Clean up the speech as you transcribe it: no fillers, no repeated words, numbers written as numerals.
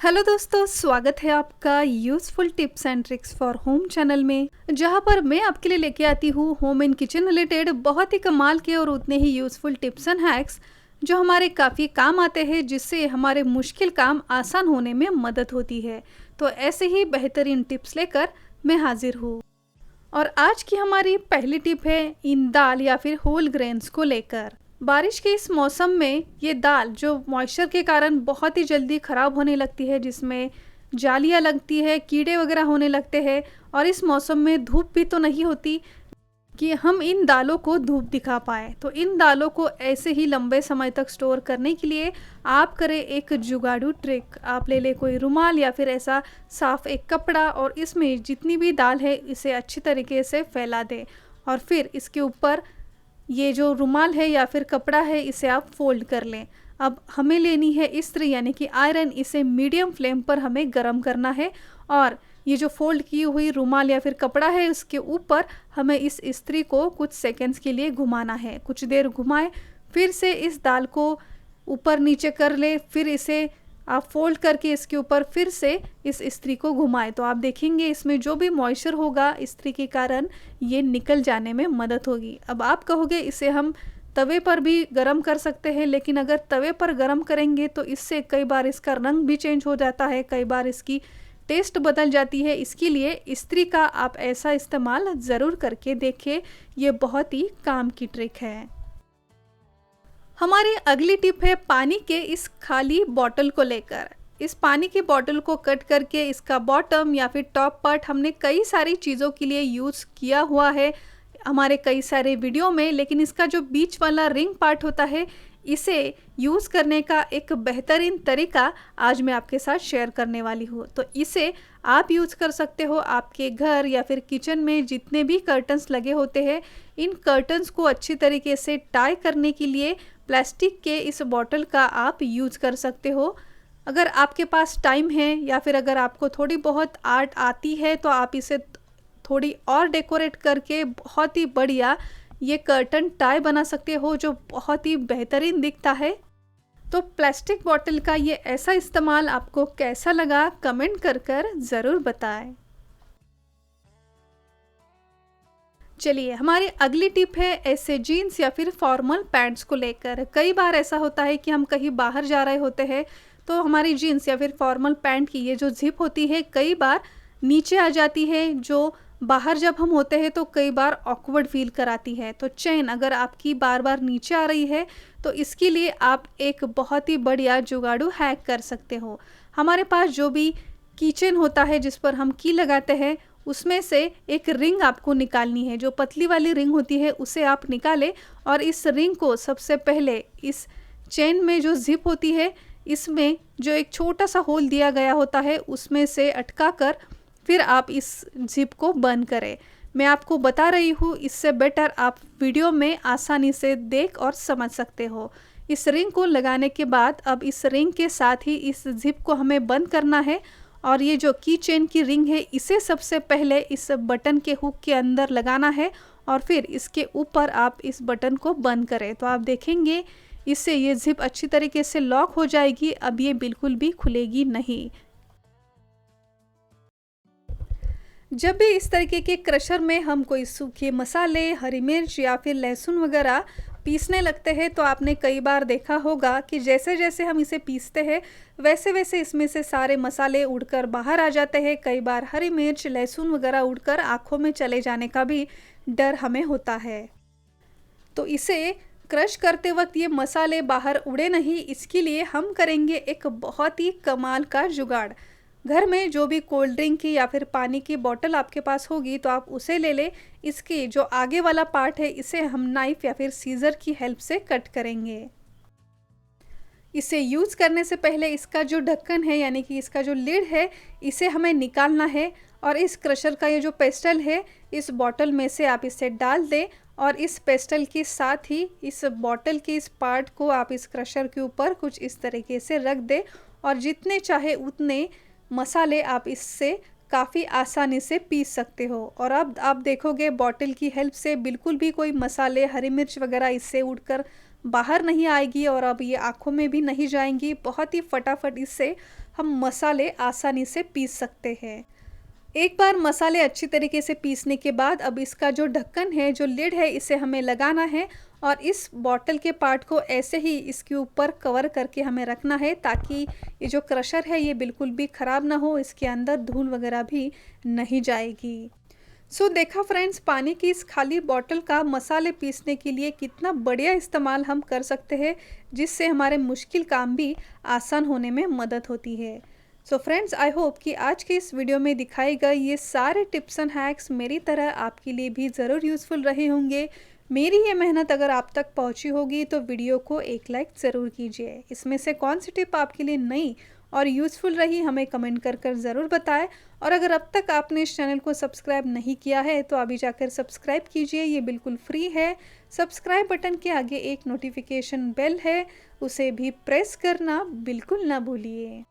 Hello दोस्तों, स्वागत है आपका useful tips and tricks for home channel में, जहां पर मैं आपके लिए लेके आती हूँ होम एंड किचन रिलेटेड बहुत ही कमाल के और उतने ही यूज़फुल टिप्स एंड हैक्स जो हमारे काफ़ी काम आते हैं, जिससे हमारे मुश्किल काम आसान होने में मदद होती है। तो ऐसे ही बेहतरीन टिप्स लेकर मैं हाजिर हूँ। और आज की हमारी पहली टिप है इन दाल या फिर होल ग्रेन्स को लेकर। बारिश के इस मौसम में ये दाल जो मॉइस्चर के कारण बहुत ही जल्दी ख़राब होने लगती है, जिसमें जालियाँ लगती है, कीड़े वगैरह होने लगते हैं, और इस मौसम में धूप भी तो नहीं होती कि हम इन दालों को धूप दिखा पाए। तो इन दालों को ऐसे ही लंबे समय तक स्टोर करने के लिए आप करें एक जुगाड़ू ट्रिक। आप ले ले कोई रुमाल या फिर ऐसा साफ एक कपड़ा, और इसमें जितनी भी दाल है इसे अच्छी तरीके से फैला दें, और फिर इसके ऊपर ये जो रुमाल है या फिर कपड़ा है इसे आप फोल्ड कर लें। अब हमें लेनी है इस्त्री यानी कि आयरन, इसे मीडियम फ्लेम पर हमें गरम करना है, और ये जो फोल्ड की हुई रुमाल या फिर कपड़ा है उसके ऊपर हमें इस इस्त्री को कुछ सेकंड्स के लिए घुमाना है। कुछ देर घुमाएं, फिर से इस दाल को ऊपर नीचे कर ले, फिर इसे आप फोल्ड करके इसके ऊपर फिर से इस इस्त्री को घुमाएं। तो आप देखेंगे इसमें जो भी मॉइस्चर होगा इस्त्री के कारण ये निकल जाने में मदद होगी। अब आप कहोगे इसे हम तवे पर भी गरम कर सकते हैं, लेकिन अगर तवे पर गरम करेंगे तो इससे कई बार इसका रंग भी चेंज हो जाता है, कई बार इसकी टेस्ट बदल जाती है। इसके लिए इस्त्री का आप ऐसा इस्तेमाल ज़रूर करके देखिए, ये बहुत ही काम की ट्रिक है। हमारी अगली टिप है पानी के इस खाली बॉटल को लेकर। इस पानी की बॉटल को कट करके इसका बॉटम या फिर टॉप पार्ट हमने कई सारी चीज़ों के लिए यूज़ किया हुआ है हमारे कई सारे वीडियो में, लेकिन इसका जो बीच वाला रिंग पार्ट होता है इसे यूज़ करने का एक बेहतरीन तरीका आज मैं आपके साथ शेयर करने वाली हूँ। तो इसे आप यूज़ कर सकते हो आपके घर या फिर किचन में जितने भी कर्टन्स लगे होते हैं, इन कर्टन्स को अच्छी तरीके से टाई करने के लिए प्लास्टिक के इस बॉटल का आप यूज़ कर सकते हो। अगर आपके पास टाइम है या फिर अगर आपको थोड़ी बहुत आर्ट आती है तो आप इसे थोड़ी और डेकोरेट करके बहुत ही बढ़िया ये कर्टन टाई बना सकते हो, जो बहुत ही बेहतरीन दिखता है। तो प्लास्टिक बॉटल का ये ऐसा इस्तेमाल आपको कैसा लगा कमेंट कर ज़रूर बताएं। चलिए, हमारी अगली टिप है ऐसे जीन्स या फिर फॉर्मल पैंट्स को लेकर। कई बार ऐसा होता है कि हम कहीं बाहर जा रहे होते हैं तो हमारी जीन्स या फिर फॉर्मल पैंट की ये जो जिप होती है कई बार नीचे आ जाती है, जो बाहर जब हम होते हैं तो कई बार ऑकवर्ड फील कराती है। तो चेन अगर आपकी बार बार नीचे आ रही है तो इसके लिए आप एक बहुत ही बढ़िया जुगाड़ू हैक कर सकते हो। हमारे पास जो भी की चेन होता है जिस पर हम की लगाते हैं उसमें से एक रिंग आपको निकालनी है। जो पतली वाली रिंग होती है उसे आप निकालें, और इस रिंग को सबसे पहले इस चेन में जो जिप होती है इसमें जो एक छोटा सा होल दिया गया होता है उसमें से अटका कर फिर आप इस जिप को बंद करें। मैं आपको बता रही हूँ, इससे बेटर आप वीडियो में आसानी से देख और समझ सकते हो। इस रिंग को लगाने के बाद अब इस रिंग के साथ ही इस जिप को हमें बंद करना है, और ये जो की चेन की रिंग है इसे सबसे पहले इस बटन के हुक के अंदर लगाना है, और फिर इसके ऊपर आप इस बटन को बंद करें। तो आप देखेंगे इससे ये जिप अच्छी तरीके से लॉक हो जाएगी, अब ये बिल्कुल भी खुलेगी नहीं। जब भी इस तरीके के क्रशर में हम कोई सूखे मसाले, हरी मिर्च या फिर लहसुन वगैरह पीसने लगते हैं तो आपने कई बार देखा होगा कि जैसे जैसे हम इसे पीसते हैं वैसे वैसे इसमें से सारे मसाले उड़कर बाहर आ जाते हैं। कई बार हरी मिर्च, लहसुन वगैरह उड़कर आँखों में चले जाने का भी डर हमें होता है। तो इसे क्रश करते वक्त ये मसाले बाहर उड़े नहीं, इसके लिए हम करेंगे एक बहुत ही कमाल का जुगाड़। घर में जो भी कोल्ड ड्रिंक की या फिर पानी की बोतल आपके पास होगी तो आप उसे ले लें। इसकी जो आगे वाला पार्ट है इसे हम नाइफ या फिर सीजर की हेल्प से कट करेंगे। इसे यूज़ करने से पहले इसका जो ढक्कन है यानी कि इसका जो लिड है इसे हमें निकालना है, और इस क्रशर का ये जो पेस्टल है इस बॉटल में से आप इसे डाल दें, और इस पेस्टल के साथ ही इस बॉटल के इस पार्ट को आप इस क्रशर के ऊपर कुछ इस तरीके से रख दें, और जितने चाहे उतने मसाले आप इससे काफ़ी आसानी से पीस सकते हो। और अब आप देखोगे बॉटल की हेल्प से बिल्कुल भी कोई मसाले, हरी मिर्च वगैरह इससे उड़कर बाहर नहीं आएगी, और अब ये आँखों में भी नहीं जाएंगी। बहुत ही फटाफट इससे हम मसाले आसानी से पीस सकते हैं। एक बार मसाले अच्छी तरीके से पीसने के बाद अब इसका जो ढक्कन है, जो लिड है, इसे हमें लगाना है और इस बॉटल के पार्ट को ऐसे ही इसके ऊपर कवर करके हमें रखना है ताकि ये जो क्रशर है ये बिल्कुल भी ख़राब ना हो, इसके अंदर धूल वगैरह भी नहीं जाएगी। सो देखा फ्रेंड्स, पानी की इस खाली बॉटल का मसाले पीसने के लिए कितना बढ़िया इस्तेमाल हम कर सकते हैं, जिससे हमारे मुश्किल काम भी आसान होने में मदद होती है। सो फ्रेंड्स, आई होप कि आज के इस वीडियो में दिखाए गए ये सारे टिप्स एंड हैक्स मेरी तरह आपके लिए भी ज़रूर यूज़फुल रहे होंगे। मेरी ये मेहनत अगर आप तक पहुंची होगी तो वीडियो को एक लाइक ज़रूर कीजिए। इसमें से कौन सी टिप आपके लिए नई और यूज़फुल रही हमें कमेंट कर ज़रूर बताएं। और अगर अब तक आपने इस चैनल को सब्सक्राइब नहीं किया है तो अभी जाकर सब्सक्राइब कीजिए, ये बिल्कुल फ्री है। सब्सक्राइब बटन के आगे एक नोटिफिकेशन बेल है, उसे भी प्रेस करना बिल्कुल ना भूलिए।